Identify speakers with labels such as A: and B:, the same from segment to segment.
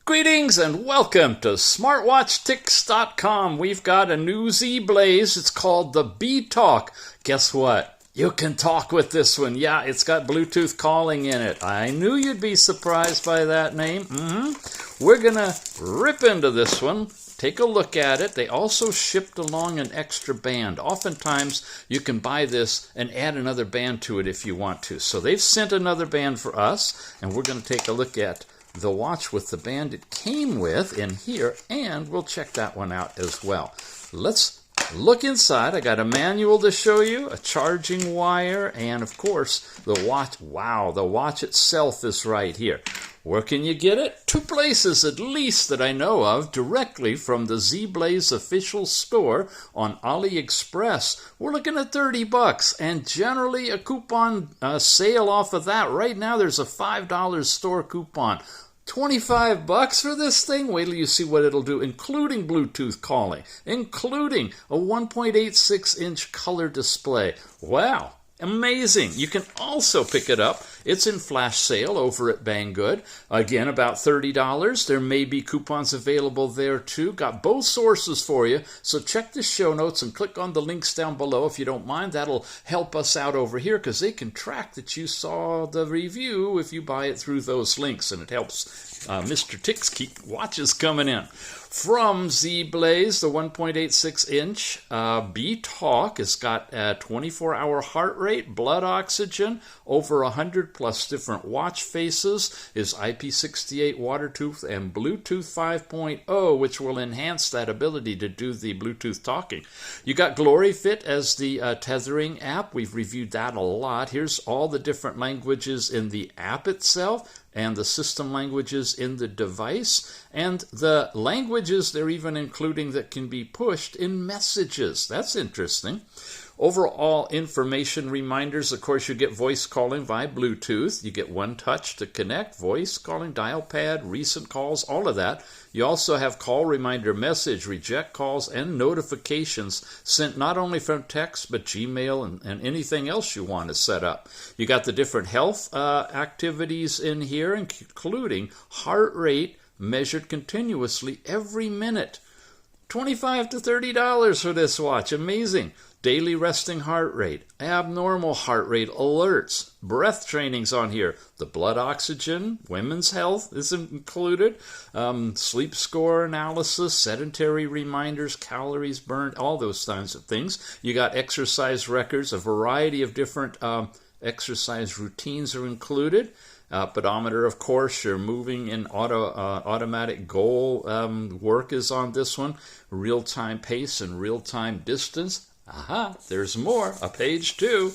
A: Greetings and welcome to SmartwatchTicks.com. We've got a new ZEBLAZE. It's called the Btalk. Guess what? You can talk with this one. Yeah, it's got Bluetooth calling in it. I knew you'd be surprised by that name. We're going to rip into this one. Take a look at it. They also shipped along an extra band. Oftentimes, you can buy this and add another band to it if you want to. So they've sent another band for us, and we're going to take a look at the watch with the band it came with in here, and we'll check that one out as well. Let's look inside. I got a manual to show you, a charging wire, and of course the watch. Wow, the watch itself is right here. Where can you get it? Two places at least that I know of, directly from the ZEBLAZE official store on AliExpress. We're looking at $30 and generally a coupon sale off of that. Right now there's a $5 store coupon. $25 for this thing? Wait till you see what it'll do, including Bluetooth calling, including a 1.86-inch color display. Wow. Amazing. You can also pick it up. It's in flash sale over at Banggood. Again, about $30. There may be coupons available there too. Got both sources for you. So check the show notes and click on the links down below if you don't mind. That'll help us out over here because they can track that you saw the review if you buy it through those links. And it helps Mr. Ticks keep watches coming in. From ZEBLAZE, the 1.86-inch Btalk has got a 24-hour heart rate, blood oxygen, over 100 plus different watch faces, is IP68 waterproof and Bluetooth 5.0, which will enhance that ability to do the Bluetooth talking. You got GloryFit as the Tethering app. We've reviewed that a lot. Here's all the different languages in the app itself, and the system languages in the device, and the languages they're even including that can be pushed in messages. That's interesting. Overall information reminders, of course, you get voice calling via Bluetooth. You get one touch to connect, voice calling, dial pad, recent calls, all of that. You also have call reminder message, reject calls, and notifications sent not only from text, but Gmail and anything else you want to set up. You got the different health activities in here, including heart rate measured continuously every minute. $25 to $30 for this watch. Amazing. Daily resting heart rate, abnormal heart rate alerts, breath trainings on here, the blood oxygen, women's health is included, sleep score analysis, sedentary reminders, calories burned, all those kinds of things. You got exercise records, a variety of different exercise routines are included. Pedometer, of course, you're moving in automatic goal work is on this one. Real-time pace and real-time distance. Aha, there's more, a page 2.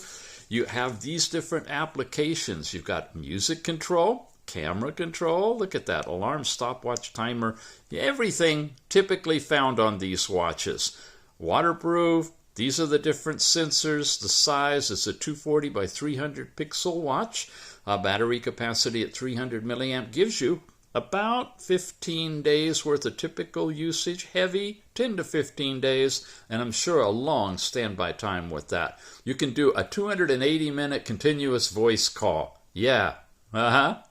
A: You have these different applications. You've got music control, camera control, look at that, alarm, stopwatch, timer, everything typically found on these watches. Waterproof, these are the different sensors, the size, it's a 240 by 300 pixel watch. Battery capacity at 300 milliamp gives you about 15 days worth of typical usage, heavy 10 to 15 days, and I'm sure a long standby time with that. You can do a 280-minute continuous voice call. Yeah, wow,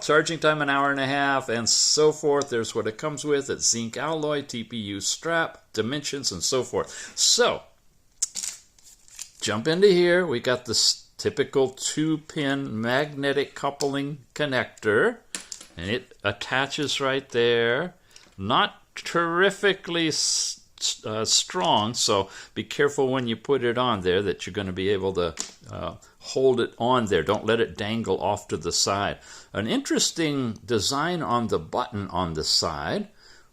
A: charging time an hour and a half, and so forth. There's what it comes with. It's zinc alloy, TPU strap, dimensions, and so forth. So, jump into here. We got this typical 2-pin magnetic coupling connector, and it attaches right there. Not terrifically strong, so be careful when you put it on there that you're going to be able to hold it on there. Don't let it dangle off to the side. An interesting design on the button on the side.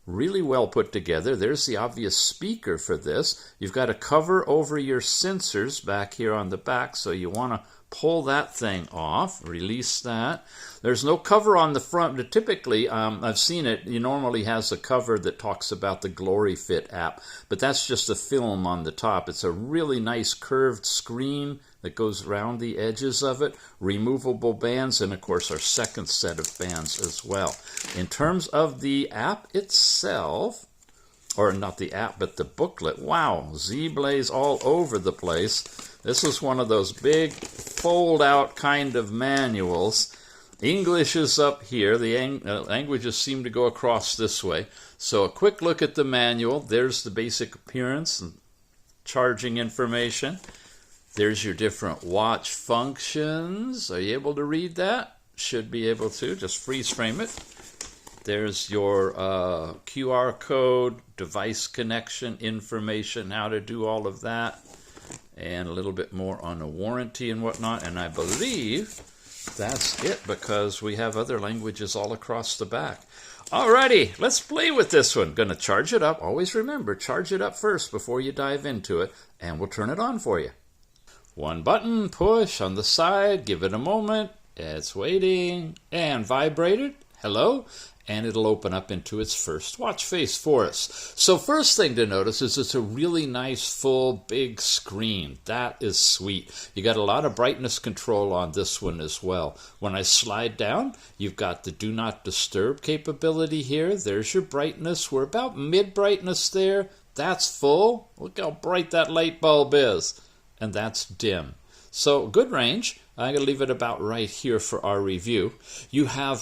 A: Really well put together. There's the obvious speaker for this. You've got a cover over your sensors back here on the back, so you want to pull that thing off, release that. There's no cover on the front, but typically, I've seen it, it normally has a cover that talks about the GloryFit app, but that's just a film on the top. It's a really nice curved screen that goes around the edges of it, removable bands, and of course our second set of bands as well. In terms of the app itself, or not the app, but the booklet, wow, ZEBLAZE all over the place. This is one of those big fold-out kind of manuals. English is up here. The languages seem to go across this way. So a quick look at the manual. There's the basic appearance and charging information. There's your different watch functions. Are you able to read that? Should be able to. Just freeze frame it. There's your QR code, device connection information, how to do all of that, and a little bit more on a warranty and whatnot. And I believe that's it, because we have other languages all across the back. Alrighty, let's play with this one. Gonna charge it up. Always remember, charge it up first before you dive into it, and we'll turn it on for you. One button, push on the side, give it a moment. It's waiting, and vibrated. Hello. And it'll open up into its first watch face for us. So first thing to notice is it's a really nice, full, big screen. That is sweet. You got a lot of brightness control on this one as well. When I slide down, you've got the do not disturb capability here. There's your brightness. We're about mid-brightness there. That's full. Look how bright that light bulb is. And that's dim. So good range. I'm going to leave it about right here for our review. You have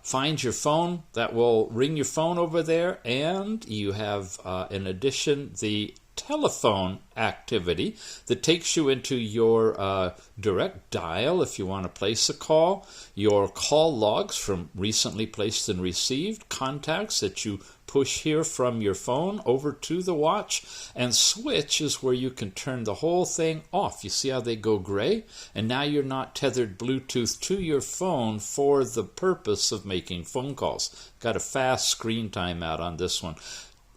A: Find Your Phone. That will ring your phone over there. And you have, in addition, the telephone activity that takes you into your direct dial if you want to place a call, your call logs from recently placed and received, contacts that you push here from your phone over to the watch, and switch is where you can turn the whole thing off. You see how they go gray? And now you're not tethered Bluetooth to your phone for the purpose of making phone calls. Got a fast screen timeout on this one.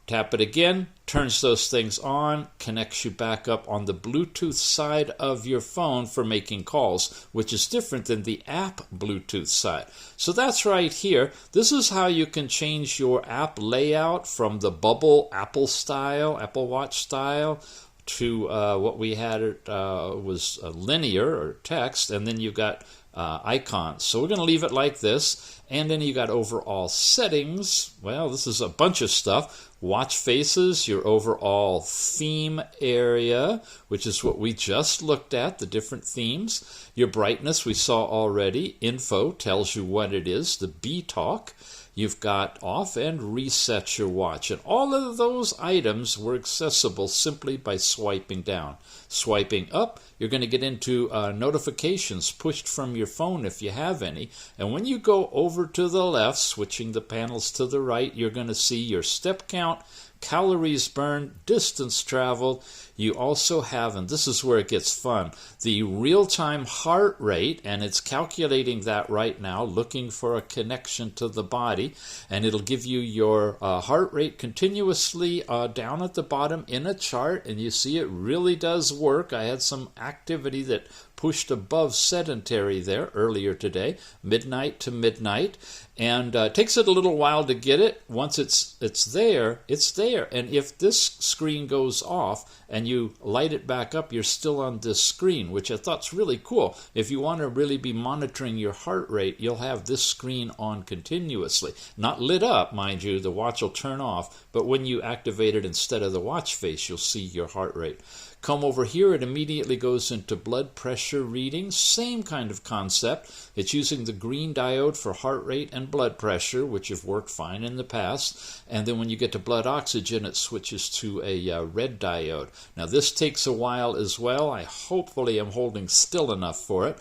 A: Tap it again, turns those things on, connects you back up on the Bluetooth side of your phone for making calls, which is different than the app Bluetooth side. So that's right here. This is how you can change your app layout from the bubble Apple Watch style, to what we had was linear or text, and then you've got icons. So we're going to leave it like this, and then you got overall settings. Well, this is a bunch of stuff. Watch faces, your overall theme area, which is what we just looked at, the different themes. Your brightness we saw already. Info tells you what it is, the Btalk. You've got off and reset your watch. And all of those items were accessible simply by swiping down. Swiping up, you're going to get into notifications pushed from your phone if you have any. And when you go over to the left, switching the panels to the right, you're going to see your step count, calories burned, distance traveled. You also have, and this is where it gets fun, the real-time heart rate, and it's calculating that right now, looking for a connection to the body, and it'll give you your heart rate continuously down at the bottom in a chart, and you see it really does work. I had some activity that pushed above sedentary there earlier today, midnight to midnight, and it takes it a little while to get it. Once it's there, it's there. And if this screen goes off and you light it back up, you're still on this screen, which I thought's really cool. If you want to really be monitoring your heart rate, you'll have this screen on continuously. Not lit up, mind you, the watch will turn off, but when you activate it instead of the watch face, you'll see your heart rate. Come over here, it immediately goes into blood pressure readings. Same kind of concept. It's using the green diode for heart rate and blood pressure, which have worked fine in the past. And then when you get to blood oxygen, it switches to a red diode. Now this takes a while as well. I hopefully am holding still enough for it.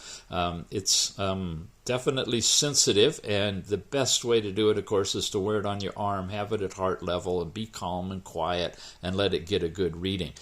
A: It's definitely sensitive, and the best way to do it, of course, is to wear it on your arm, have it at heart level, and be calm and quiet, and let it get a good reading.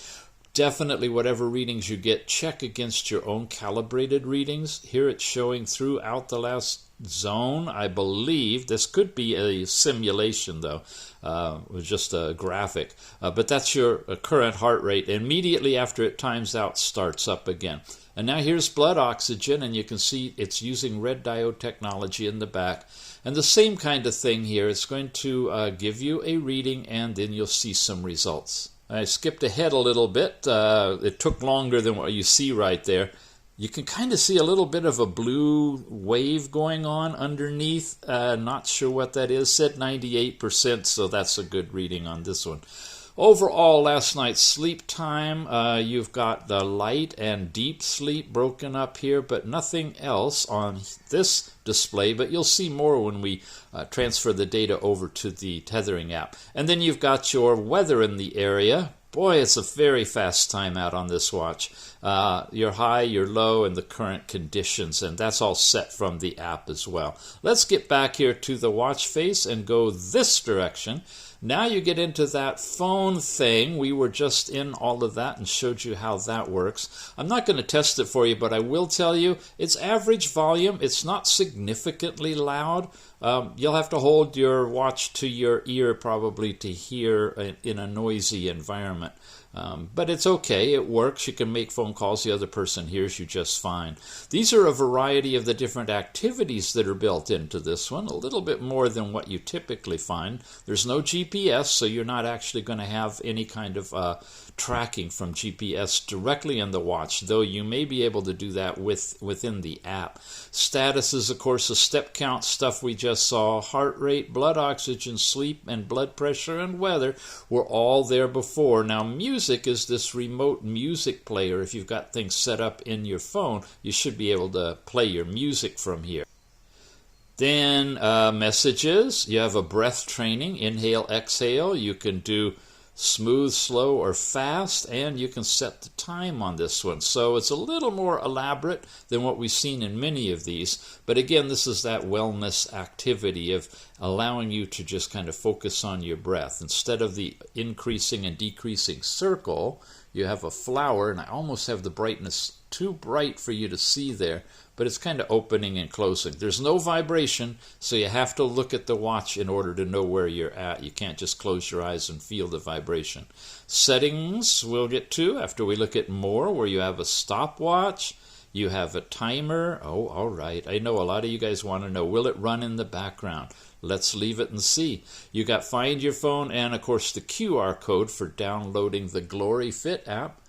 A: Definitely, whatever readings you get, check against your own calibrated readings. Here it's showing throughout the last zone, I believe. This could be a simulation, though. It was just a graphic. But that's your current heart rate. Immediately after it times out, starts up again. And now here's blood oxygen, and you can see it's using red diode technology in the back. And the same kind of thing here. It's going to give you a reading, and then you'll see some results. I skipped ahead a little bit. It took longer than what you see right there. You can kind of see a little bit of a blue wave going on underneath. Not sure what that is. Said 98%, so that's a good reading on this one. Overall, last night's sleep time, you've got the light and deep sleep broken up here, but nothing else on this display, but you'll see more when we transfer the data over to the Tethering app. And then you've got your weather in the area. Boy, it's a very fast timeout on this watch. Your high, your low, and the current conditions, and that's all set from the app as well. Let's get back here to the watch face and go this direction. Now you get into that phone thing. We were just in all of that and showed you how that works. I'm not going to test it for you, but I will tell you it's average volume. It's not significantly loud. You'll have to hold your watch to your ear probably to hear in a noisy environment. But it's okay, it works. You can make phone calls, the other person hears you just fine. These are a variety of the different activities that are built into this one, a little bit more than what you typically find. There's no GPS, so you're not actually going to have any kind of tracking from GPS directly in the watch, though you may be able to do that within the app. Status is, of course, the step count stuff we just saw. Heart rate, blood oxygen, sleep, and blood pressure and weather were all there before. Now, music is this remote music player. If you've got things set up in your phone, you should be able to play your music from here. Then messages. You have a breath training, inhale, exhale. You can do smooth, slow, or fast, and you can set the time on this one. So it's a little more elaborate than what we've seen in many of these. But again, this is that wellness activity of allowing you to just kind of focus on your breath. Instead of the increasing and decreasing circle, you have a flower, and I almost have the brightness too bright for you to see there, but it's kind of opening and closing. There's no vibration, so you have to look at the watch in order to know where you're at. You can't just close your eyes and feel the vibration. Settings we'll get to after we look at more, where you have a stopwatch, you have a timer. Oh, all right. I know a lot of you guys want to know, will it run in the background? Let's leave it and see. You got Find Your Phone and, of course, the QR code for downloading the Glory Fit app.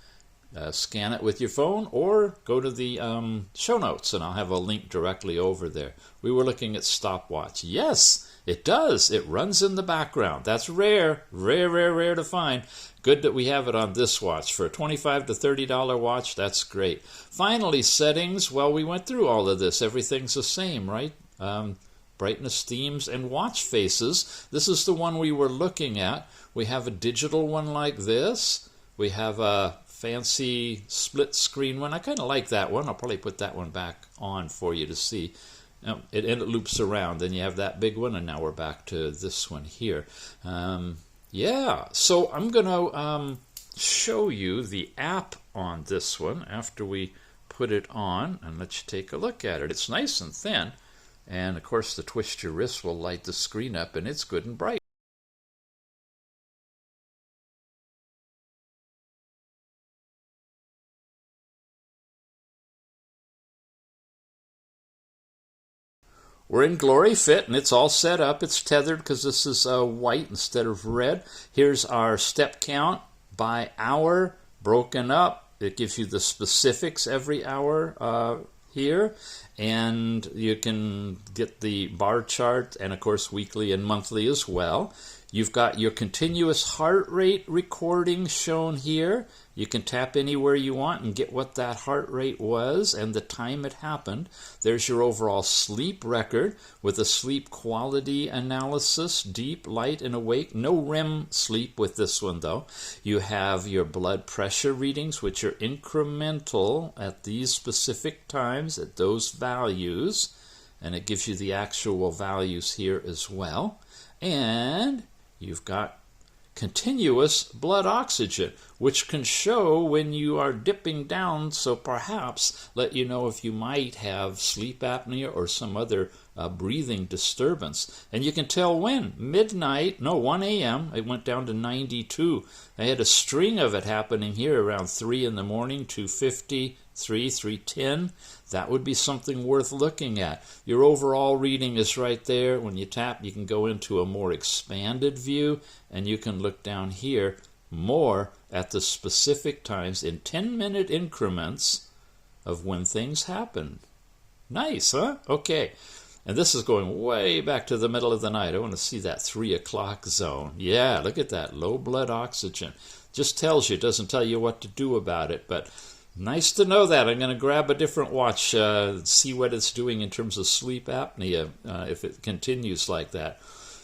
A: Scan it with your phone or go to the show notes and I'll have a link directly over there. We were looking at stopwatch. Yes, it does. It runs in the background. That's rare, rare to find. Good that we have it on this watch. For a $25 to $30 watch, that's great. Finally, settings. Well, we went through all of this. Everything's the same, right? Brightness, themes, and watch faces. This is the one we were looking at. We have a digital one like this. We have a fancy split screen one. I kind of like that one. I'll probably put that one back on for you to see. And it loops around. Then you have that big one, and now we're back to this one here. Yeah, so I'm going to show you the app on this one after we put it on, and let you take a look at it. It's nice and thin, and of course the twist your wrist will light the screen up, and it's good and bright. We're in Glory Fit, and it's all set up. It's tethered because this is white instead of red. Here's our step count by hour, broken up. It gives you the specifics every hour here. And you can get the bar chart, and of course weekly and monthly as well. You've got your continuous heart rate recording shown here. You can tap anywhere you want and get what that heart rate was and the time it happened. There's your overall sleep record with a sleep quality analysis, deep, light, and awake. No REM sleep with this one, though. You have your blood pressure readings, which are incremental at these specific times, at those values. And it gives you the actual values here as well. And you've got continuous blood oxygen, which can show when you are dipping down, so perhaps let you know if you might have sleep apnea or some other breathing disturbance. And you can tell when. Midnight, no, 1 a.m., it went down to 92. I had a string of it happening here around 3 in the morning, 2:50, 3:10. That would be something worth looking at. Your overall reading is right there. When you tap, you can go into a more expanded view, and you can look down here more at the specific times in 10-minute increments of when things happen. Nice, huh? Okay. And this is going way back to the middle of the night. I want to see that 3 o'clock zone. Yeah, look at that, low blood oxygen. Just tells you, doesn't tell you what to do about it, but nice to know that. I'm going to grab a different watch, see what it's doing in terms of sleep apnea, if it continues like that.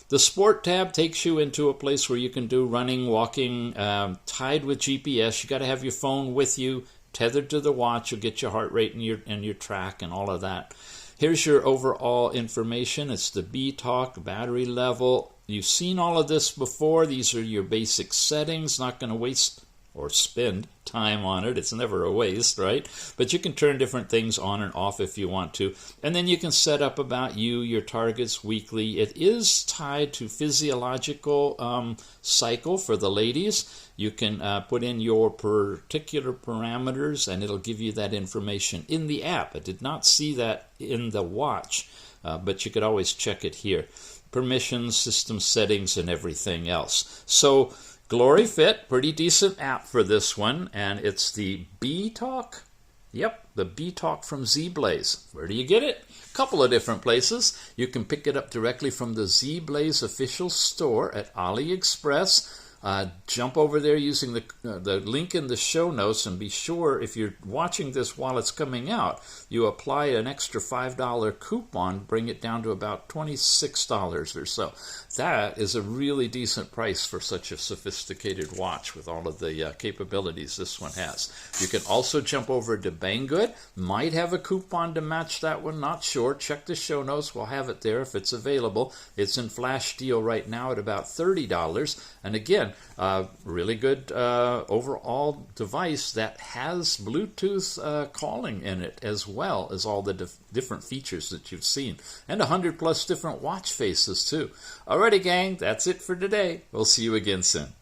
A: The Sport tab takes you into a place where you can do running, walking, tied with GPS. You got to have your phone with you, tethered to the watch. You'll get your heart rate and your track and all of that. Here's your overall information. It's the Btalk battery level. You've seen all of this before. These are your basic settings. Not going to waste or spend time on it. It's never a waste, right? But you can turn different things on and off if you want to. And then you can set up about you, your targets weekly. It is tied to physiological cycle for the ladies. You can put in your particular parameters and it'll give you that information in the app. I did not see that in the watch, but you could always check it here. Permissions, system settings, and everything else. So Glory Fit, pretty decent app for this one, and it's the Btalk. Yep, the Btalk from ZEBLAZE. Where do you get it? A couple of different places. You can pick it up directly from the ZEBLAZE official store at AliExpress. Jump over there using the link in the show notes, and be sure, if you're watching this while it's coming out, you apply an extra $5 coupon, bring it down to about $26 or so. That is a really decent price for such a sophisticated watch with all of the capabilities this one has. You can also jump over to Banggood. Might have a coupon to match that one, not sure. Check the show notes. We'll have it there if it's available. It's in flash deal right now at about $30. And again, really good overall device that has Bluetooth calling in it, as well as all the different features that you've seen, and 100+ different watch faces too. Alrighty gang, that's it for today. We'll see you again soon.